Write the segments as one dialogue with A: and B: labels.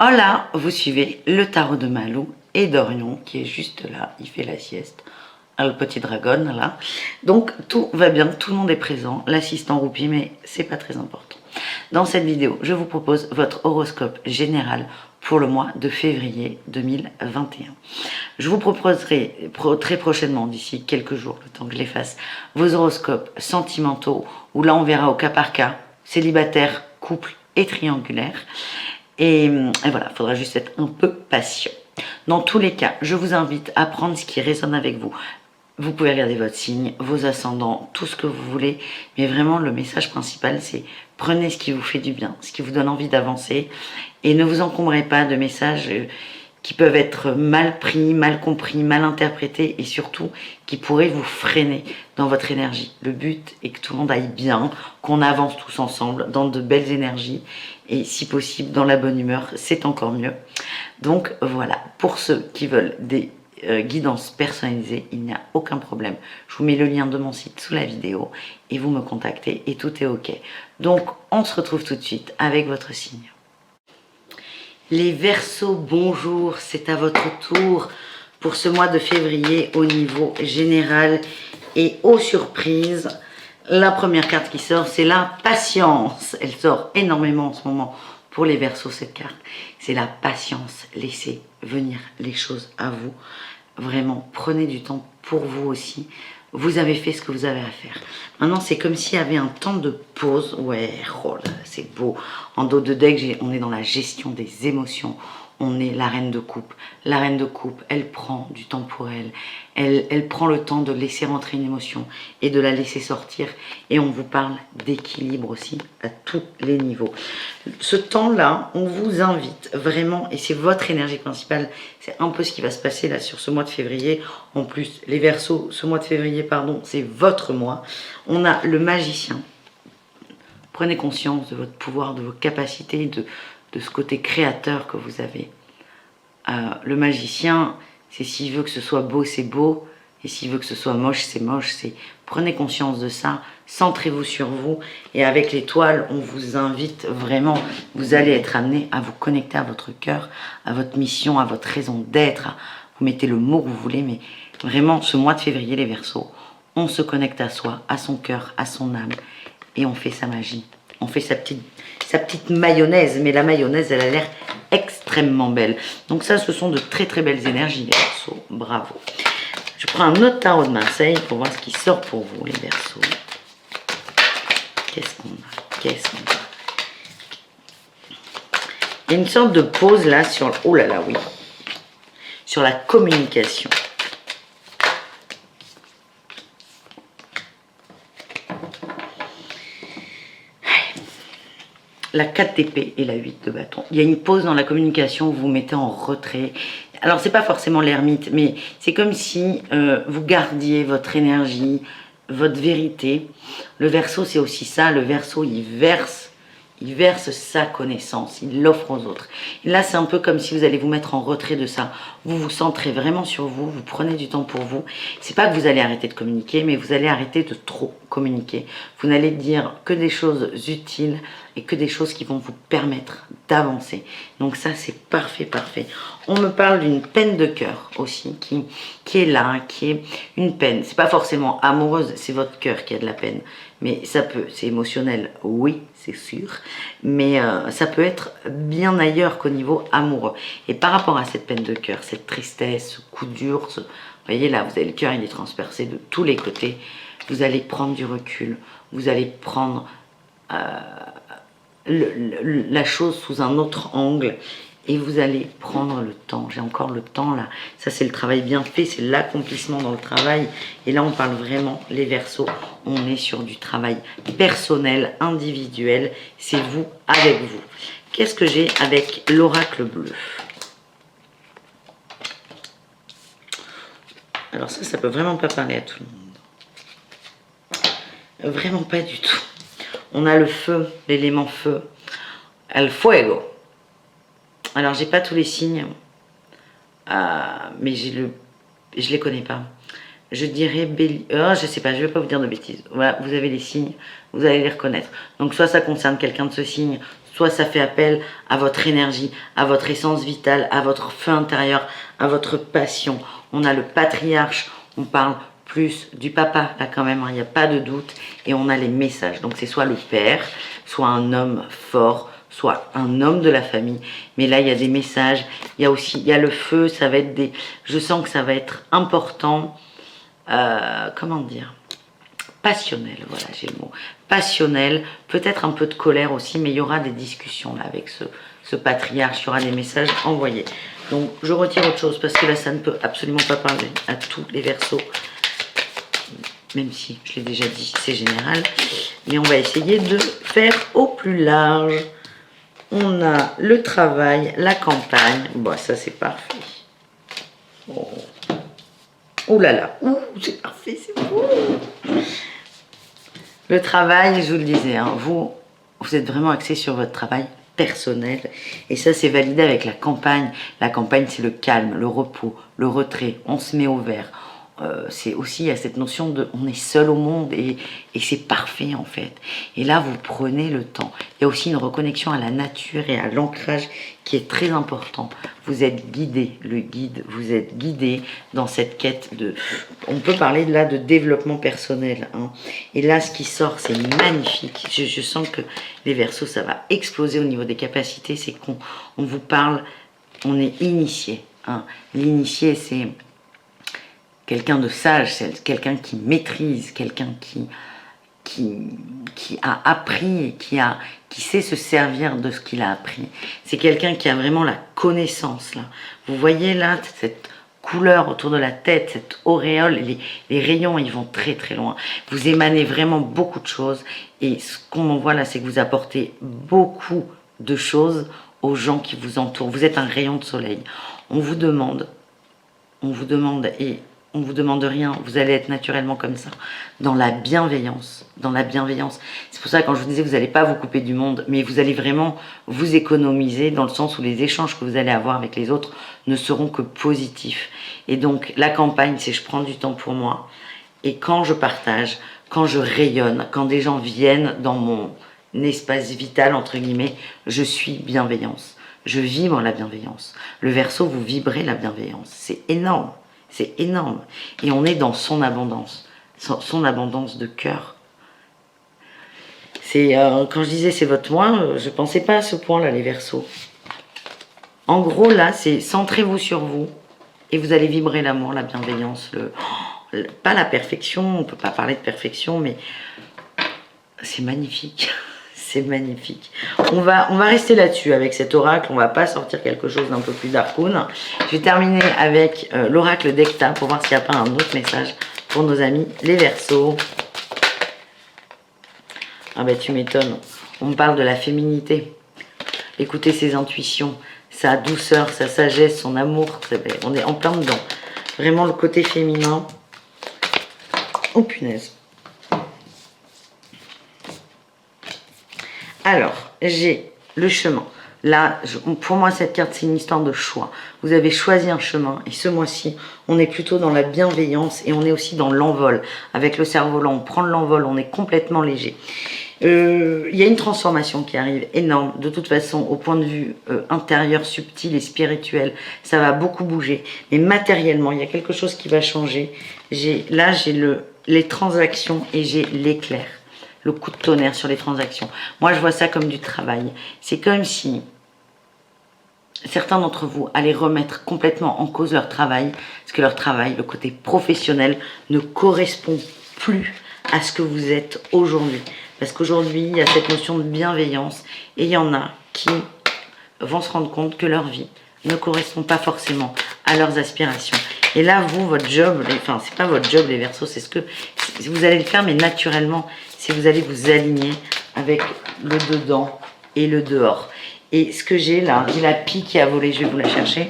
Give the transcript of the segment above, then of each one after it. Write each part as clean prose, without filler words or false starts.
A: Hola, vous suivez le tarot de Malou et Dorion qui est juste là, il fait la sieste. Le petit dragon là. Donc tout va bien, tout le monde est présent, l'assistant roupie, mais c'est pas très important. Dans cette vidéo, je vous propose votre horoscope général pour le mois de février 2021. Je vous proposerai très prochainement, d'ici quelques jours, le temps que je les fasse, vos horoscopes sentimentaux, où là on verra au cas par cas, célibataire, couple et triangulaire. Et voilà, il faudra juste être un peu patient. Dans tous les cas, je vous invite à prendre ce qui résonne avec vous. Vous pouvez regarder votre signe, vos ascendants, tout ce que vous voulez. Mais vraiment, le message principal, c'est prenez ce qui vous fait du bien, ce qui vous donne envie d'avancer. Et ne vous encombrez pas de messages qui peuvent être mal pris, mal compris, mal interprétés et surtout qui pourraient vous freiner dans votre énergie. Le but est que tout le monde aille bien, qu'on avance tous ensemble dans de belles énergies et si possible dans la bonne humeur, c'est encore mieux. Donc voilà, pour ceux qui veulent des guidances personnalisées, il n'y a aucun problème. Je vous mets le lien de mon site sous la vidéo et vous me contactez et tout est ok. Donc on se retrouve tout de suite avec votre signe. Les Verseaux, bonjour, c'est à votre tour pour ce mois de février au niveau général et aux surprises. La première carte qui sort, c'est la patience. Elle sort énormément en ce moment pour les Verseaux, cette carte. C'est la patience. Laissez venir les choses à vous. Vraiment, prenez du temps pour vous aussi. Vous avez fait ce que vous avez à faire. Maintenant, c'est comme s'il y avait un temps de pause. Ouais, oh là, c'est beau. En dos de deck, on est dans la gestion des émotions. On est la reine de coupe. La reine de coupe, elle prend du temps pour elle. Elle prend le temps de laisser rentrer une émotion et de la laisser sortir. Et on vous parle d'équilibre aussi à tous les niveaux. Ce temps-là, on vous invite vraiment, et c'est votre énergie principale, c'est un peu ce qui va se passer là sur ce mois de février. En plus, les Verseaux, ce mois de février, pardon, c'est votre mois. On a le magicien. Prenez conscience de votre pouvoir, de vos capacités, de ce côté créateur que vous avez. Le magicien, c'est s'il veut que ce soit beau, c'est beau. Et s'il veut que ce soit moche, c'est moche. Prenez conscience de ça, centrez-vous sur vous. Et avec l'étoile, on vous invite vraiment, vous allez être amené à vous connecter à votre cœur, à votre mission, à votre raison d'être. Vous mettez le mot que vous voulez, mais vraiment, ce mois de février, les Verseaux, on se connecte à soi, à son cœur, à son âme. Et on fait sa magie. On fait sa petite mayonnaise, mais la mayonnaise, elle a l'air extrêmement belle. Donc ça, ce sont de très très belles énergies, les Verseaux. Bravo. Je prends un autre tarot de Marseille pour voir ce qui sort pour vous, les Verseaux. Qu'est-ce qu'on a? Qu'est-ce qu'on a? Il y a une sorte de pause là sur... Oh là là, oui. Sur la communication. La 4 d'épée et la 8 de bâton. Il y a une pause dans la communication, vous vous mettez en retrait. Alors, c'est pas forcément l'ermite, mais c'est comme si vous gardiez votre énergie, votre vérité. Le Verseau, c'est aussi ça. Le Verseau, il verse sa connaissance, il l'offre aux autres. Et là, c'est un peu comme si vous allez vous mettre en retrait de ça. Vous vous centrez vraiment sur vous, vous prenez du temps pour vous. C'est pas que vous allez arrêter de communiquer, mais vous allez arrêter de trop communiquer. Vous n'allez dire que des choses utiles et que des choses qui vont vous permettre d'avancer. Donc ça, c'est parfait, parfait. On me parle d'une peine de cœur aussi, qui est là, qui est une peine. C'est pas forcément amoureuse, c'est votre cœur qui a de la peine. Mais ça peut, c'est émotionnel, oui, c'est sûr. Mais ça peut être bien ailleurs qu'au niveau amoureux. Et par rapport à cette peine de cœur, cette tristesse, ce coup dur, vous voyez là, vous avez le cœur, il est transpercé de tous les côtés. Vous allez prendre du recul, vous allez prendre la chose sous un autre angle et vous allez prendre le temps. J'ai encore le temps là. Ça, c'est le travail bien fait, c'est l'accomplissement dans le travail. Et là, on parle vraiment, les Verseaux, on est sur du travail personnel, individuel. C'est vous avec vous. Qu'est-ce que j'ai avec l'oracle bleu? Alors ça peut vraiment pas parler à tout le monde. Vraiment pas du tout. On a le feu, l'élément feu. El fuego. Alors, j'ai pas tous les signes. Mais je les connais pas. Je dirais Bélier. Oh, je sais pas, je vais pas vous dire de bêtises. Voilà, vous avez les signes, vous allez les reconnaître. Donc, soit ça concerne quelqu'un de ce signe, soit ça fait appel à votre énergie, à votre essence vitale, à votre feu intérieur, à votre passion. On a le patriarche, on parle plus du papa, là quand même, il n'y a pas de doute, et on a les messages. Donc c'est soit le père, soit un homme fort, soit un homme de la famille, mais là il y a des messages, il y a le feu, ça va être des... Je sens que ça va être important, comment dire, passionnel, voilà j'ai le mot, passionnel, peut-être un peu de colère aussi, mais il y aura des discussions là avec ce patriarche, il y aura des messages envoyés. Donc je retire autre chose parce que là ça ne peut absolument pas parler à tous les Verseaux, même si je l'ai déjà dit, c'est général, mais on va essayer de faire au plus large. On a le travail, la campagne, bon ça c'est parfait. Oh, oh là là, ouh, c'est parfait, c'est beau. Le travail, je vous le disais, hein, vous êtes vraiment axé sur votre travail personnel et ça c'est validé avec la campagne. La campagne c'est le calme, le repos, le retrait, on se met au vert. C'est aussi, il y a cette notion de on est seul au monde et c'est parfait en fait. Et là vous prenez le temps. Il y a aussi une reconnexion à la nature et à l'ancrage qui est très important. Vous êtes guidé, le guide, vous êtes guidé dans cette quête de... On peut parler là de développement personnel. Hein. Et là ce qui sort c'est magnifique. Je sens que les Verseaux ça va exploser au niveau des capacités. C'est qu'on vous parle, on est initié. Hein. L'initié c'est... quelqu'un de sage, c'est quelqu'un qui maîtrise, quelqu'un qui a appris et qui sait se servir de ce qu'il a appris. C'est quelqu'un qui a vraiment la connaissance. Là. Vous voyez là, cette couleur autour de la tête, cette auréole, les rayons, ils vont très très loin. Vous émanez vraiment beaucoup de choses et ce qu'on voit là, c'est que vous apportez beaucoup de choses aux gens qui vous entourent. Vous êtes un rayon de soleil. On vous demande et on vous demande rien, vous allez être naturellement comme ça, dans la bienveillance, C'est pour ça quand je vous disais vous n'allez pas vous couper du monde, mais vous allez vraiment vous économiser dans le sens où les échanges que vous allez avoir avec les autres ne seront que positifs. Et donc la campagne, c'est je prends du temps pour moi et quand je partage, quand je rayonne, quand des gens viennent dans mon espace vital entre guillemets, je suis bienveillance. Je vibre la bienveillance. Le Verseau, vous vibrez la bienveillance. C'est énorme. C'est énorme. Et on est dans son abondance. Son abondance de cœur. C'est quand je disais c'est votre moi, je ne pensais pas à ce point-là, les Verseaux. En gros, là, c'est centrez-vous sur vous. Et vous allez vibrer l'amour, la bienveillance. Pas la perfection, on ne peut pas parler de perfection, mais c'est magnifique. C'est magnifique. On va rester là-dessus avec cet oracle. On va pas sortir quelque chose d'un peu plus darkoon. Je vais terminer avec l'oracle d'Hecta pour voir s'il n'y a pas un autre message pour nos amis les Verseaux. Ah ben tu m'étonnes. On me parle de la féminité. Écoutez ses intuitions, sa douceur, sa sagesse, son amour. On est en plein dedans. Vraiment le côté féminin. Oh punaise. Alors, j'ai le chemin. Là, pour moi, cette carte, c'est une histoire de choix. Vous avez choisi un chemin. Et ce mois-ci, on est plutôt dans la bienveillance et on est aussi dans l'envol. Avec le cerf-volant, on prend l'envol, on est complètement léger. Il y a une transformation qui arrive énorme. De toute façon, au point de vue intérieur, subtil et spirituel, ça va beaucoup bouger. Mais matériellement, il y a quelque chose qui va changer. Là, j'ai les transactions et j'ai l'éclair. Le coup de tonnerre sur les transactions. Moi, je vois ça comme du travail. C'est comme si certains d'entre vous allaient remettre complètement en cause leur travail, parce que leur travail, le côté professionnel, ne correspond plus à ce que vous êtes aujourd'hui. Parce qu'aujourd'hui, il y a cette notion de bienveillance, et il y en a qui vont se rendre compte que leur vie ne correspond pas forcément à leurs aspirations. Et là, vous, votre job, enfin, c'est pas votre job, les Verseaux, c'est ce que vous allez le faire, mais naturellement, si vous allez vous aligner avec le dedans et le dehors. Et ce que j'ai là, j'ai la pie qui a volé, je vais vous la chercher.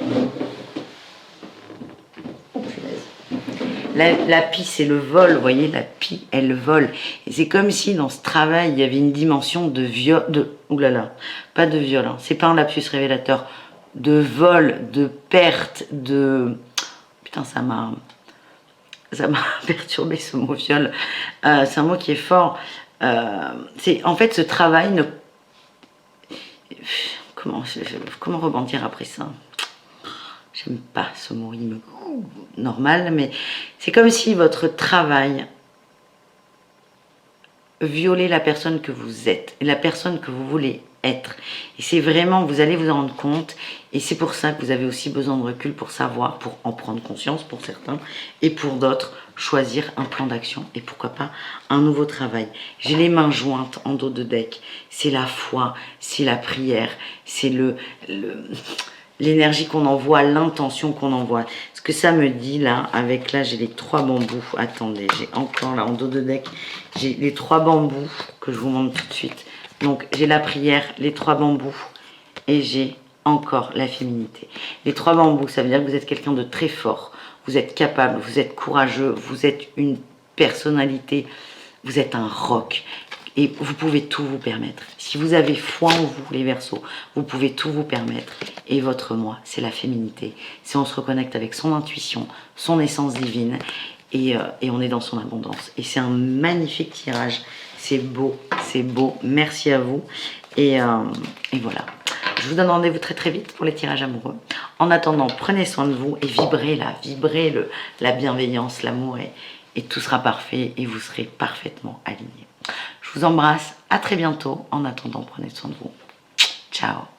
A: Oh, punaise. La pie, c'est le vol, vous voyez, la pie, elle vole. Et c'est comme si dans ce travail, il y avait une dimension de viol, oulala, pas de viol, hein, c'est pas un lapsus révélateur, de vol, de perte, de... Putain, ça m'a perturbé ce mot viol. C'est un mot qui est fort. En fait, ce travail, comment rebondir après ça? J'aime pas ce mot, il me normal, mais c'est comme si votre travail violait la personne que vous êtes, la personne que vous voulez être. Et c'est vraiment, vous allez vous en rendre compte, et c'est pour ça que vous avez aussi besoin de recul pour savoir, pour en prendre conscience pour certains, et pour d'autres, choisir un plan d'action, et pourquoi pas un nouveau travail. J'ai les mains jointes en dos de deck, c'est la foi, c'est la prière, c'est l'énergie qu'on envoie, l'intention qu'on envoie. Ce que ça me dit là, avec là j'ai les 3 bambous, attendez, j'ai encore là en dos de deck, j'ai les 3 bambous que je vous montre tout de suite. Donc j'ai la prière, les 3 bambous et j'ai encore la féminité. Les 3 bambous, ça veut dire que vous êtes quelqu'un de très fort, vous êtes capable, vous êtes courageux, vous êtes une personnalité, vous êtes un roc. Et vous pouvez tout vous permettre. Si vous avez foi en vous, les Verseaux, vous pouvez tout vous permettre. Et votre moi, c'est la féminité. C'est on se reconnecte avec son intuition, son essence divine, et on est dans son abondance. Et c'est un magnifique tirage. C'est beau, c'est beau. Merci à vous. Et voilà. Je vous donne rendez-vous très très vite pour les tirages amoureux. En attendant, prenez soin de vous et vibrez là, vibrez la bienveillance, l'amour, et tout sera parfait et vous serez parfaitement alignés. Je vous embrasse, à très bientôt. En attendant, prenez soin de vous. Ciao.